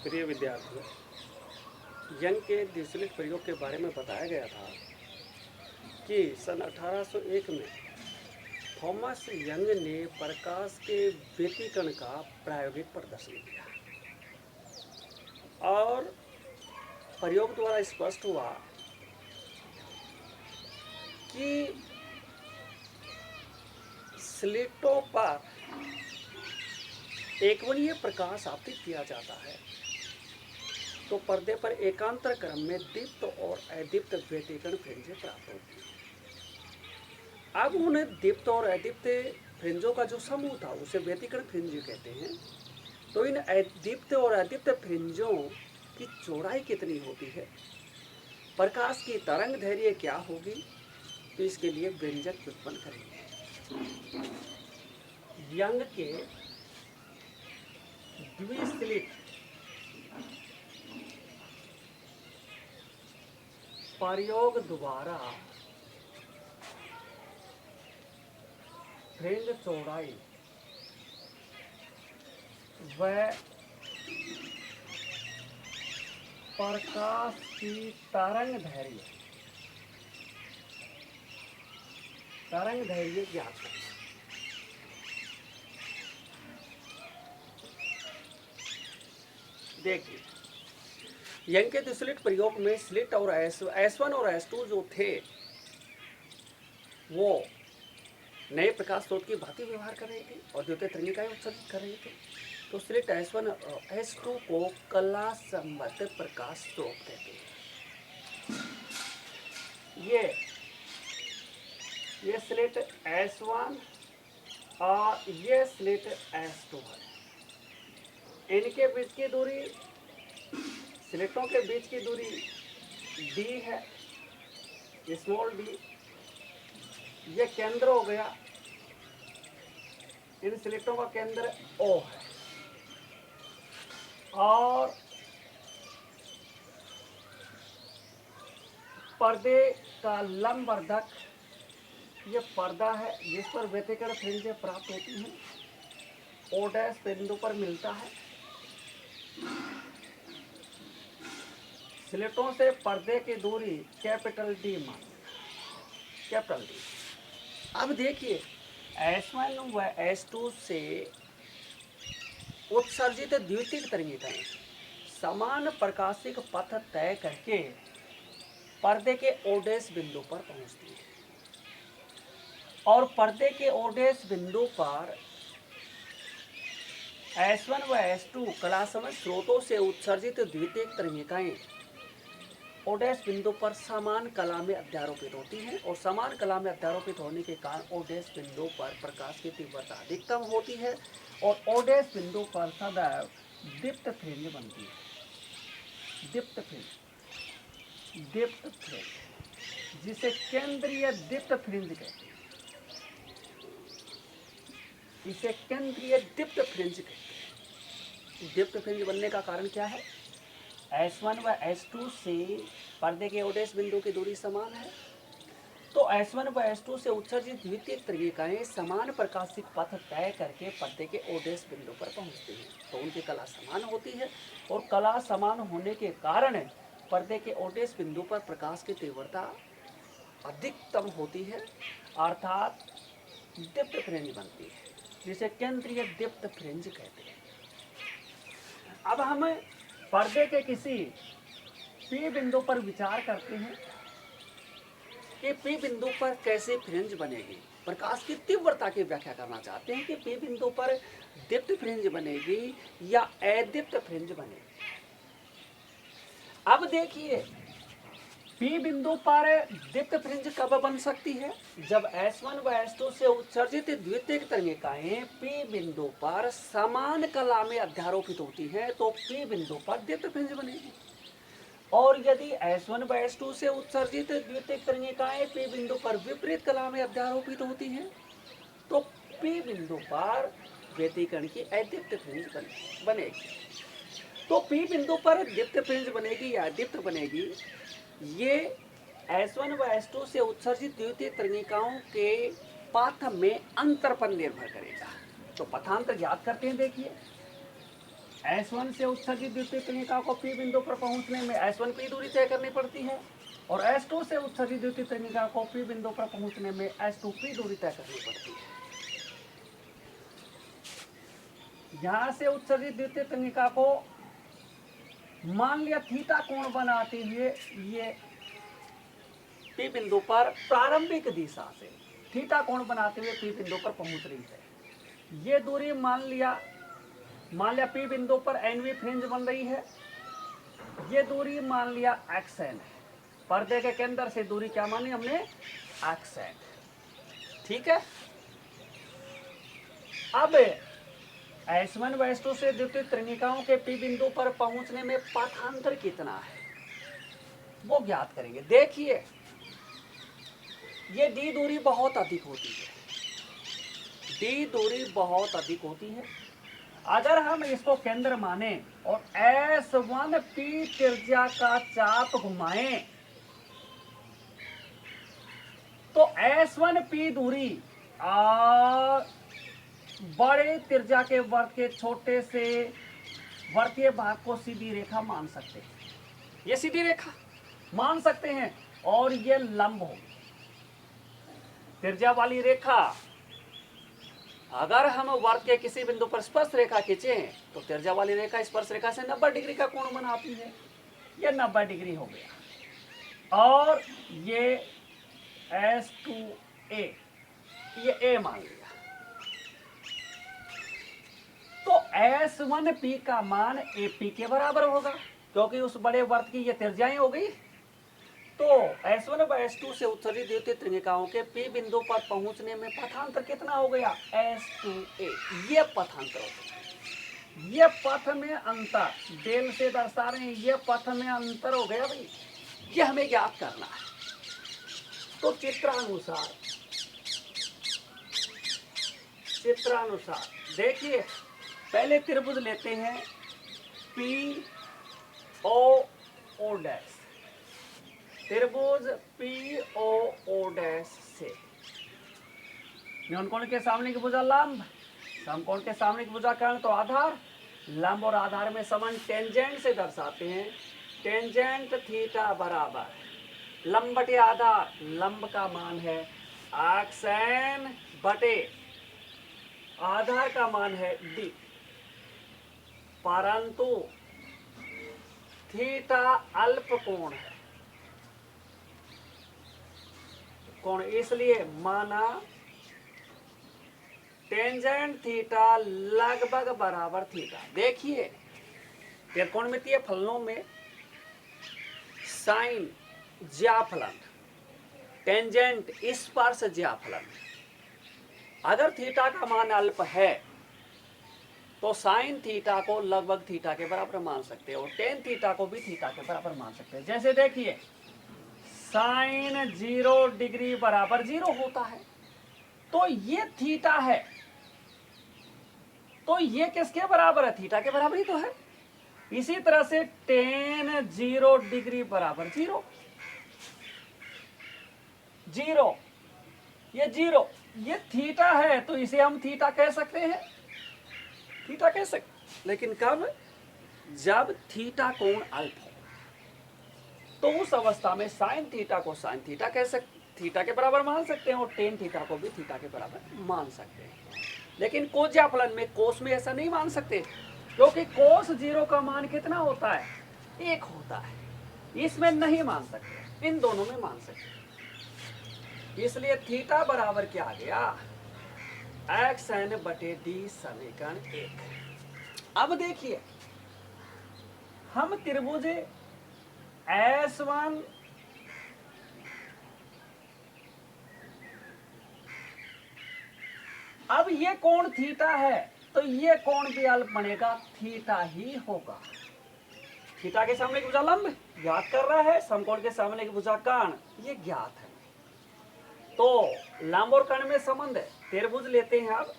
प्रिय विद्यार्थियों, यंग के द्विसलिट प्रयोग के बारे में बताया गया था कि सन 1801 में थॉमस यंग ने प्रकाश के व्यतिकरण का प्रायोगिक प्रदर्शन किया और प्रयोग द्वारा स्पष्ट हुआ कि स्लिटों पर एकवर्णीय प्रकाश आपतित किया जाता है तो पर्दे पर एकांतर क्रम में दीप्त और अदीप्त व्यतिकरण फ्रिंजें प्राप्त होती हैं। अब उन्हें दीप्त और अदीप्त फ्रिंजों का जो समूह था उसे व्यतिकरण फ्रिंज कहते हैं। तो इन दीप्त और अदीप्त फ्रिंजों की चौड़ाई कितनी होती है, प्रकाश की तरंग दैर्घ्य क्या होगी, तो इसके लिए व्यंजक व्युत्पन्न करेंगे। यंग के द्विस्लिट प्रयोग द्वारा फ्रिंज चौड़ाई व प्रकाश की तरंग दैर्घ्य ज्ञात करें। देखिए, यंग के द्विस्लिट प्रयोग में स्लिट और S1 और S2 जो थे वो नए प्रकाश स्रोत की भांति व्यवहार कर रहे थे और द्वितीय तरणिकाएं उत्सर्जित कर रहे थे। तो स्लिट S1 और S2 को कला संबद्ध प्रकाश स्रोत कहते हैं। ये स्लिट S1 और ये स्लिट S2 है। इनके बीच की दूरी, स्लिटों के बीच की दूरी d है, स्मॉल d। ये केंद्र हो गया, इन स्लिटों का केंद्र O है और पर्दे का लंबवर्धक ये पर्दा है जिस पर व्यतिकरण फ्रिंजें प्राप्त होती हैं, O' बिंदु पर मिलता है। स्लिटों से पर्दे की दूरी कैपिटल D मान, कैपिटल D। अब देखिए, S1 व S2 से उत्सर्जित द्वितीयक तरंगिकाएं समान प्रकाशिक पथ तय करके पर्दे के O' बिंदु पर पहुंचती है और पर्दे के O' बिंदु पर S1 व S2 कलासमय स्रोतों से उत्सर्जित द्वितीयक तरंगिकाएं O' बिंदु पर समान कला में अध्यारोपित होती हैं और समान कला में अध्यारोपित होने के कारण O' बिंदु पर प्रकाश की तीव्रता अधिकतम होती है और O' बिंदु पर सदैव दीप्त फ्रिंज बनती है। दीप्त फ्रिंज जिसे केंद्रीय दीप्त फ्रिंज कहते हैं, इसे केंद्रीय दीप्त फ्रिंज कहते हैं। दीप्त फ्रिंज बनने का कारण क्या है? S1 व S2 से पर्दे के O' बिंदु की दूरी समान है, तो S1 व S2 से उत्सर्जित द्वितीयक तरंगिकाएं समान प्रकाशिक पथ तय करके पर्दे के O' बिंदु पर पहुंचती हैं, तो उनकी कला समान होती है और कला समान होने के कारण पर्दे के O' बिंदु पर प्रकाश की तीव्रता अधिकतम होती है, अर्थात दीप्त फ्रिंज बनती है, जिसे केंद्रीय दीप्त फ्रिंज कहते हैं। अब हम पर्दे के किसी P बिंदु पर विचार करते हैं कि P बिंदु पर कैसे फ्रिंज बनेगी। प्रकाश की तीव्रता की व्याख्या करना चाहते हैं कि P बिंदु पर दीप्त फ्रिंज बनेगी या अदीप्त फ्रिंज बनेगी। अब देखिए, P बिंदु पर दीप्त फ्रिंज कब बन सकती है? जब S1 व S2 से उत्सर्जित द्वितीयक तरंगिकाएं P बिंदु पर समान कला में अध्यारोपित होती हैं तो P बिंदु पर दीप्त फ्रिंज बनेगी। और यदि S1 व S2 से उत्सर्जित द्वितीयक तरंगिकाएं P बिंदु पर विपरीत कला में अध्यारोपित होती हैं तो P बिंदु पर व्यतिकरण की अदीप्त फ्रिंज बनेगी। तो P बिंदु पर दीप्त फ्रिंज बनेगी या अदीप्त बनेगी, ये S1 व S2 से उत्सर्जित द्वितीयक तरंगिकाओं के पथ में अंतर पर निर्भर करेगा। तो पथांतर ज्ञात करते हैं। देखिए, S1 से उत्सर्जित द्वितीय तनिका को P बिंदु पर पहुंचने में S1 की दूरी तय करनी पड़ती है और S2 से उत्सर्जित द्वितीय तनिका को P बिंदु पर पहुंचने में S2 की दूरी तय करनी पड़ती है। यहां से उत्सर्जित द्वितीय तनिका को मान लिया थीटा कोण बनाते हुए ये P बिंदु पर प्रारंभिक दिशा से थीटा कोण बनाते हुए P बिंदु पर पहुंच रही है। ये दूरी मान लिया P बिंदु पर NV फ्रिंज बन रही है। ये दूरी मान लिया XN है। पर्दे के केंद्र से दूरी क्या मानी हमने? XN। ठीक है। अब S1 व S2 से द्वितीय त्रिनिकाओं के P बिंदु पर पहुंचने में पथांतर कितना है वो ज्ञात करेंगे। देखिए ये D दूरी बहुत अधिक होती है, D दूरी बहुत अधिक होती है। अगर हम इसको केंद्र माने और S1P त्रिज्या का चाप घुमाएं तो S1P दूरी बड़े त्रिज्या के वर्त के छोटे से वर्तीय भाग को सीधी रेखा मान सकते हैं। ये सीधी रेखा मान सकते हैं और ये लंब होगी त्रिज्या वाली रेखा। अगर हम वर्त के किसी बिंदु पर स्पर्श रेखा खींचें तो त्रिज्या वाली रेखा स्पर्श रेखा से 90 डिग्री का कोण बनाती है। ये 90 डिग्री हो गया और ये S2A ये A मान लिया। तो S1P का मान AP के बराबर होगा क्योंकि उस बड़े वर्त की ये त्रिज्याएं हो गई। तो S1 व S2 से उत्सर्जित द्वितीय त्रिनिकाओं के P बिंदु पर पहुंचने में पथांतर कितना हो गया? S2A। ये पथांतर हो गया। ये पथ में अंतर डेल से दर्शा रहे हैं। ये पथ में अंतर हो गया भाई, ये हमें ज्ञात करना है। तो चित्रानुसार देखिए पहले त्रिभुज लेते हैं POO डैश, त्रिभुज POO डैश से न्यूनकोण के सामने की भुजा लंब, समकोण के सामने की भुजा कर्ण तो आधार, लंब और आधार में समान टेंजेंट से दर्शाते हैं। टेंजेंट थीटा बराबर लंब बटे आधार, लंब का मान है XN बटे आधार का मान है D, परंतु थीटा अल्प कोण है कोण, इसलिए माना टेंजेंट थीटा लगभग बराबर थीटा। देखिए त्रिकोणमितीय फलनों में साइन ज्याफलन, टेंजेंट स्पर्श ज्याफलन, अगर थीटा का मान अल्प है तो साइन थीटा को लगभग थीटा के बराबर मान सकते हैं और टेन थीटा को भी थीटा के बराबर मान सकते हैं। जैसे देखिए साइन 0 डिग्री बराबर 0 होता है तो ये थीटा है, तो ये किसके बराबर है? थीटा के बराबर ही तो है। इसी तरह से टेन 0 डिग्री बराबर 0, 0 ये 0 ये थीटा है तो इसे हम थीटा कह सकते हैं, थीटा कह सकते। लेकिन कब? जब थीटा कोण अल्प हो तो उस अवस्था में साइन थीटा को साइन थीटा कह सकते, थीटा के बराबर मान सकते हैं और टेन थीटा को भी थीटा के बराबर मान सकते हैं। लेकिन कोस ज्याफलन में, कोस में ऐसा नहीं मान सकते क्योंकि कोस 0 का मान कितना होता है? 1 होता है। इसमें नहीं मान सकते, इन दोनों में मान सकते। इसलिए थीटा बराबर क्या आ गया? XN बटे D समीकरण 1। अब देखिए हम त्रिभुज S1 अब ये कोण थीटा है तो ये कोण भी अल्प बनेगा, थीटा ही होगा। थीटा के सामने की भुजा लंब ज्ञात कर रहा है, समकोण के सामने की भुजा कर्ण ये ज्ञात है। तो लंब और कर्ण में संबंध है। त्रिभुज लेते हैं अब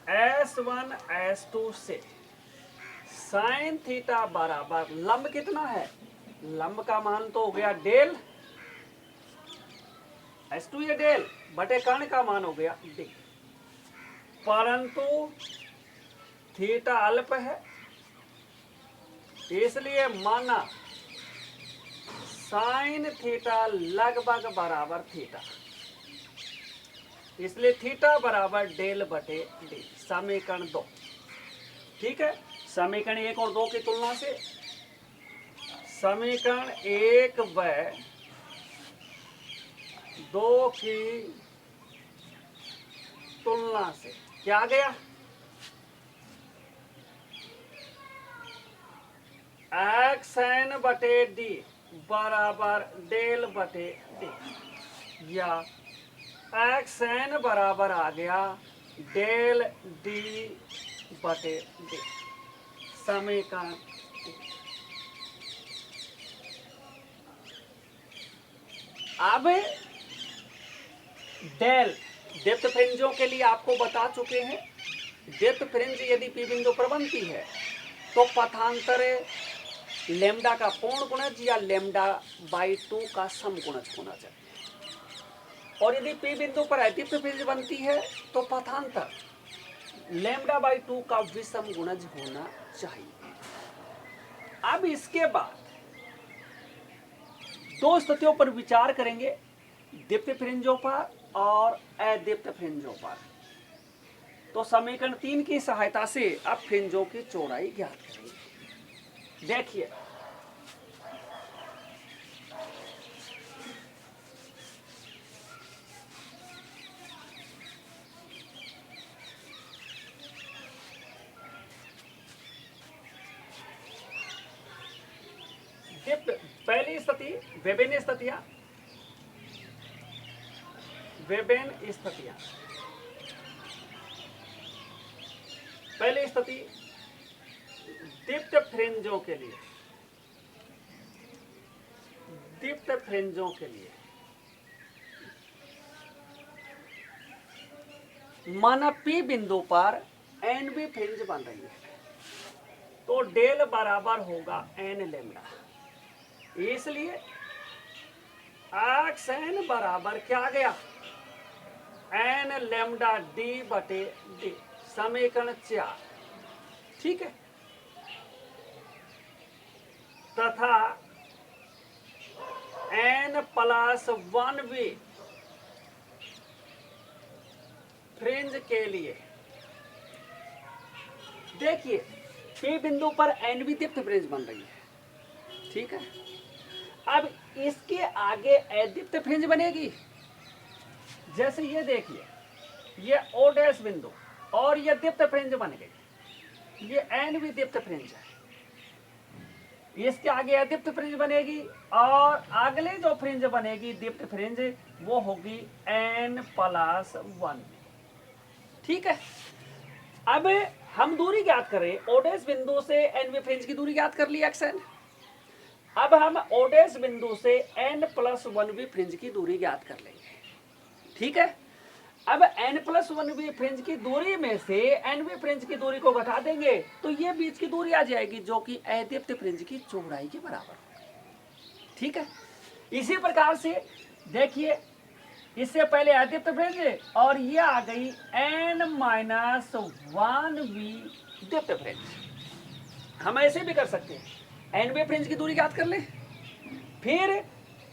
S1 S2 से साइन थीटा बराबर लंब कितना है? लंब का मान तो हो गया डेल, S2 ये डेल बटे कर्ण का मान हो गया D, परंतु थीटा अल्प है, इसलिए माना साइन थीटा लगभग बराबर थीटा, इसलिए थीटा बराबर डेल बटे डी। समीकरण 2। ठीक है, समीकरण 1 और 2 की तुलना से समीकरण 1 व 2 की तुलना से क्या गया, एक्स एन बटे डी बराबर डेल बटे डी, या एक्स एन बराबर आ गया डेल डी बटे डी। समीकरण अब डेल डेप्थ फ्रिंजों के लिए आपको बता चुके हैं, डेप्थ फ्रिंज यदि पी बिंदु पर बनती है तो पथांतर लेमडा का पूर्ण गुणज या लेमडा बाई 2 का सम गुणज होना चाहिए, और यदि पी बिंदु पर अदीप्त फ्रिंज बनती है तो पथांतर लेमडा बाई 2 का विषम गुणज होना चाहिए। अब इसके बाद दो स्थितियों पर विचार करेंगे, दीप्त फ्रिंजों पर और अदीप्त फ्रिंजों पर। तो समीकरण 3 की सहायता से अब फ्रिंजों की चौड़ाई ज्ञात करेंगे। देखिए, पहली स्थिति विभिन्न स्थितियां, विभिन्न स्थितियां। पहली स्थिति दीप्त फ्रिंजों के लिए, दीप्त फ्रिंजों के लिए माना पी बिंदु पर एन भी फ्रिंज बन रही है तो डेल बराबर होगा एन लेमडा, इसलिए एक्स एन बराबर क्या गया एन लेमडा डी बटे डी। समीकरण 4। ठीक है, तथा एन प्लस 1 भी फ्रिंज के लिए, देखिए पी बिंदु पर एन भी दीप्त फ्रिंज बन रही है। ठीक है, अब इसके आगे अदीप्त फ्रिंज बनेगी। जैसे ये देखिए, ये ओ डैश बिंदु और ये दीप्त फ्रिंज बन गई, ये एन भी दीप्त फ्रिंज है, इसके आगे अदीप्त फ्रिंज बनेगी और अगले जो फ्रिंज बनेगी दीप्त फ्रिंज वो होगी एन प्लस 1। ठीक है, अब हम दूरी ज्ञात करें, ओ डैश बिंदु से एन भी फ्रिंज की दूरी ज्ञात कर ली एक्स एन। अब हम ओ डैश बिंदु से एन प्लस 1 भी फ्रिंज की दूरी ज्ञात कर लेंगे। ठीक है, अब n प्लस 1 भी फ्रिंज की दूरी में से एन भी फ्रिंज की दूरी को घटा देंगे तो ये बीच की दूरी आ जाएगी जो कि अदीप्त फ्रिंज की चौड़ाई के बराबर होगी। ठीक है, इसी प्रकार से देखिए, इससे पहले अदीप्त फ्रिंज और ये आ गई n माइनस 1 भी दीप्त फ्रिंज। हम ऐसे भी कर सकते हैं, एन भी फ्रिंज की दूरी ज्ञात कर ले, फिर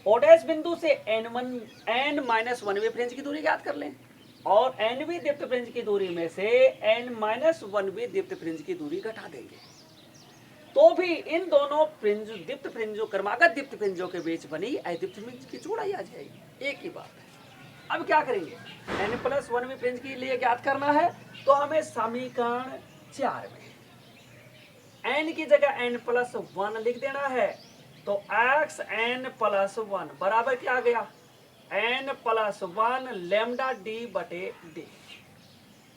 ओ डैश बिंदु से एन माइनस 1 भी फ्रिंज की दूरी ज्ञात कर लें और एन भी दीप्त फ्रिंज की दूरी में से एन माइनस 1 भी दीप्त फ्रिंज की दूरी घटा देंगे तो भी इन दोनों फ्रिंज दीप्त फ्रिंजों क्रमागत दीप्त फ्रिंजों के बीच बनी अदीप्त फ्रिंज की चौड़ाई आ जाएगी। एक ही बात है। अब क्या करेंगे, एन प्लस 1 भी फ्रिंज के लिए ज्ञात करना है तो हमें समीकरण 4 में एन की जगह एन प्लस 1 लिख देना है, तो एक्स एन प्लस 1 बराबर क्या आ गया एन प्लस 1 लेमडा डी बटे डी।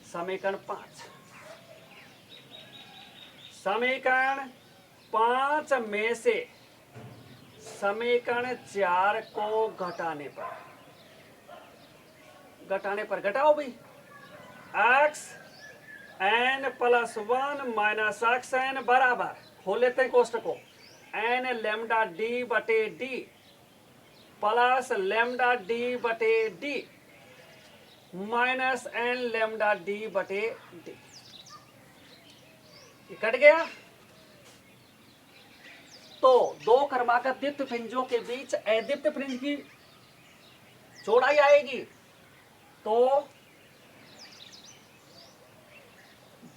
समीकरण 5। समीकरण 5 में से समीकरण 4 को घटाने पर घटाओ भाई, x n plus 1 minus x n बराबर, खोल लेते हैं कोष्टक को, एन लेमडा डी बटे डी प्लस लेमडा डी बटे d minus n lambda d बटे डी। ये कट गया तो दो क्रमागत दीप्त फ्रिंजों के बीच अदीप्त फ्रिंज की चौड़ाई आएगी। तो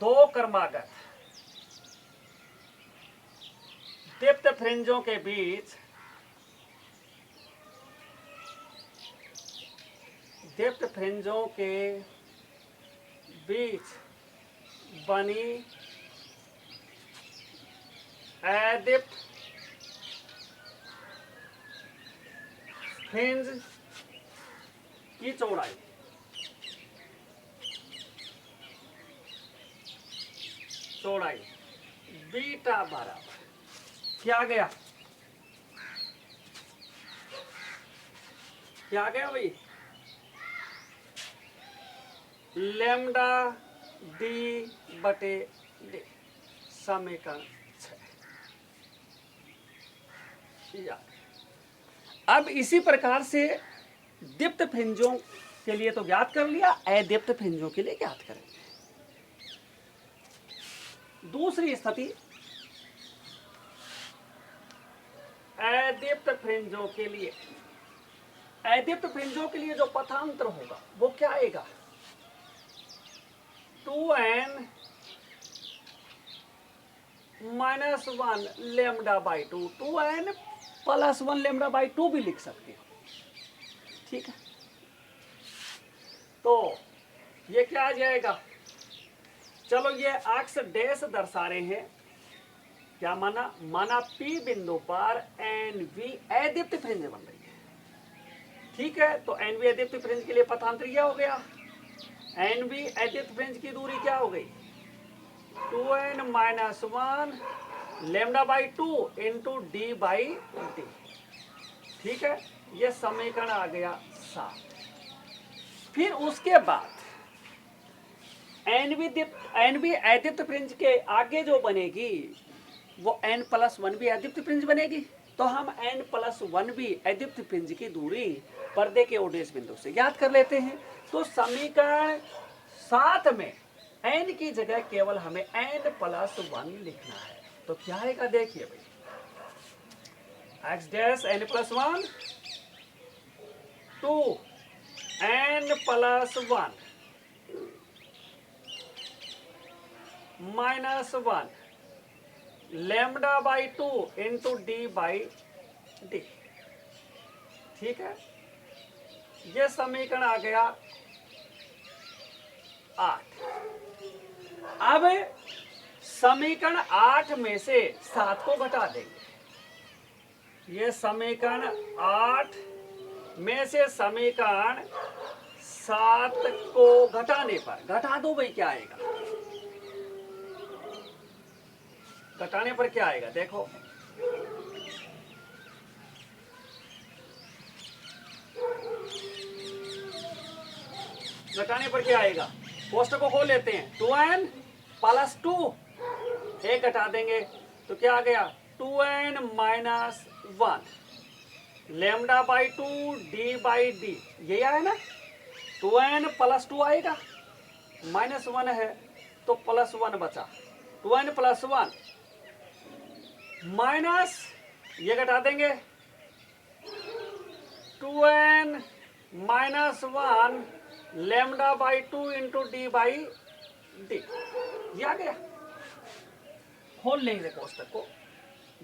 दो क्रमागत दीप्त फ्रिंजों के बीच दीप्त फ्रिंजों के बीच बनी अदीप्त फ्रिंज की चौड़ाई बीटा बराबर क्या आ गया भाई लैम्डा डी बटे डी समीकरण 6। अब इसी प्रकार से दीप्त फ्रिंजों के लिए तो ज्ञात कर लिया, अदीप्त फ्रिंजों के लिए ज्ञात करेंगे। दूसरी स्थिति अदीप्त फ्रिंजों के लिए, अदीप्त फ्रिंजों के लिए जो पथांतर होगा वो क्या आएगा 2n minus 1 lambda by 2, 2n plus 1 lambda by 2 भी लिख सकते हो, ठीक है। तो ये क्या आ जाएगा, चलो ये अक्ष डैश दर्शा रहे हैं, क्या माना P बिंदु पर NV अदीप्त फ्रिंज बन रही है, ठीक है। तो NV अदीप्त फ्रिंज के लिए पथांतर यह हो गया, NV अदीप्त फ्रिंज की दूरी क्या हो गई 2n minus 1 lambda by 2 into D by D, ठीक है। यह समीकरण आ गया 7। फिर उसके बाद NV अदीप्त फ्रिंज के आगे जो बनेगी वो n प्लस 1 भी अदीप्त फ्रिंज बनेगी। तो हम n प्लस 1 भी अदीप्त फ्रिंज की दूरी पर्दे के ओडेस बिंदु से ज्ञात कर लेते हैं। तो समीकरण 7 में n की जगह केवल हमें n प्लस 1 लिखना है। तो क्या आएगा देखिए भाई, x dash n plus 1 2 n plus 1 minus 1 lambda by 2 into D by D, ठीक है। ये समीकरण आ गया 8। अब समीकरण 8 में से 7 को घटा देंगे। ये समीकरण 8 में से समीकरण 7 को घटाने पर, घटा दो भाई, क्या आएगा, घटाने पर क्या आएगा देखो, घटाने पर क्या आएगा, कोष्टक को खोल लेते हैं, 2n प्लस 2 एक घटा देंगे तो क्या आ गया 2n minus 1 lambda by 2 D by D, यही आया ना। 2n प्लस 2 आएगा, माइनस 1 है तो प्लस 1 बचा, 2n प्लस 1 माइनस ये घटा देंगे 2n minus 1 lambda by 2 into D by D, ये आ गया। खोल लेंगे कोष्टक को,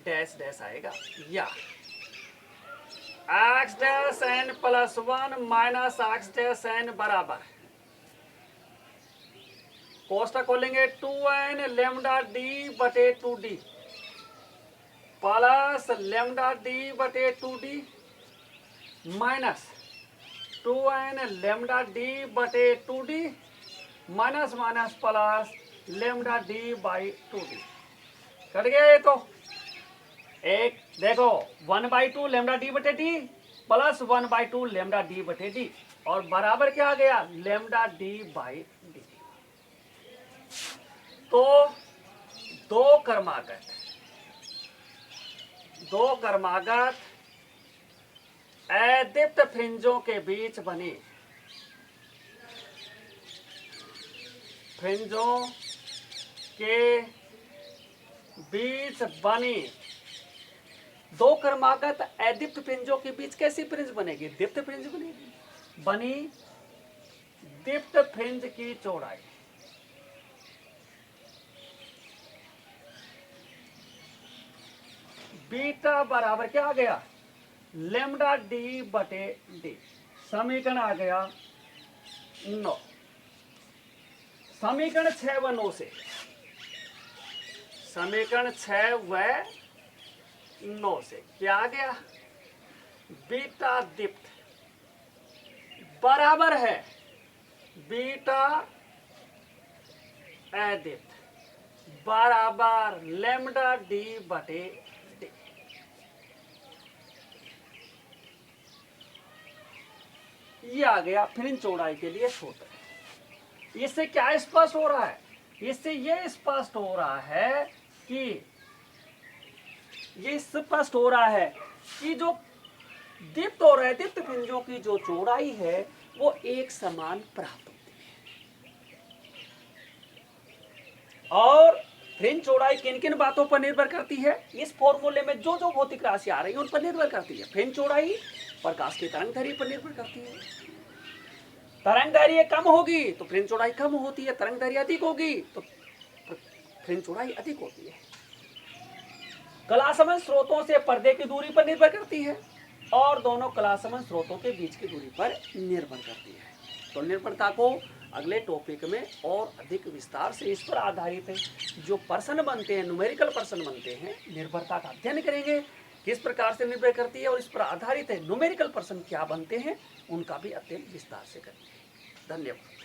डैश डैश आएगा, या x dash n plus 1 minus x dash n बराबर, कोष्टक खोलेंगे 2n लेमडा डी बटे 2d प्लस लेमडा डी बटे 2d minus 2n lambda d बटे 2d minus minus plus lambda D by 2d, cut गया ये। तो एक देखो 1/2 लेमडा डी बटे डी प्लस 1/2 लेमडा डी बटे डी और बराबर क्या आ गया लेमडा डी बाई डी। तो दो क्रमागत अदीप्त फ्रिंजों के बीच बनी फ्रिंजों के बीच बनी। दो क्रमागत अदीप्त फ्रिंजों के बीच कैसी फ्रिंज बनेगी? दीप्त फ्रिंज बनेगी। बनी दीप्त फ्रिंज की चौड़ाई बीटा बराबर क्या आ गया? लेमडा डी बटे डी। समीकरण आ गया 9। समीकरण 6 व 9 से, समीकरण 6 व 9 से क्या आ गया? बीटा दीप्त बराबर है बीटा अदीप्त बराबर लेमडा डी बटे डी। ये आ गया फ्रिंज चौड़ाई के लिए सूत्र। इससे क्या स्पष्ट हो रहा है? इससे ये स्पष्ट हो रहा है कि जो दीप्त और अदीप्त फ्रिंजों की जो चौड़ाई है वो एक समान प्राप्त होती है। और फ्रिंज चौड़ाई किन किन बातों पर निर्भर करती है? इस फॉर्मूले में जो जो भौतिक राशि आ रही है उन पर निर्भर करती है। फ्रिंज चौड़ाई प्रकाश की तरंग दैर्घ्य पर निर्भर करती है। तरंग दैर्घ्य कम होगी तो फ्रिंज चौड़ाई कम होती है, तरंग दैर्घ्य अधिक होगी तो फ्रिंज चौड़ाई अधिक होती है। कलासमन स्रोतों से पर्दे की दूरी पर निर्भर करती है और दोनों कलासमन स्रोतों के बीच की दूरी पर निर्भर करती है। तो निर्भरता को अगले टॉपिक में और अधिक विस्तार से इस पर आधारित है जो प्रश्न बनते हैं, न्यूमेरिकल प्रश्न बनते हैं, निर्भरता का अध्ययन करेंगे, किस प्रकार से निर्भर करती है और इस पर आधारित है न्यूमेरिकल प्रश्न क्या बनते हैं, उनका भी अध्ययन विस्तार से करेंगे। धन्यवाद।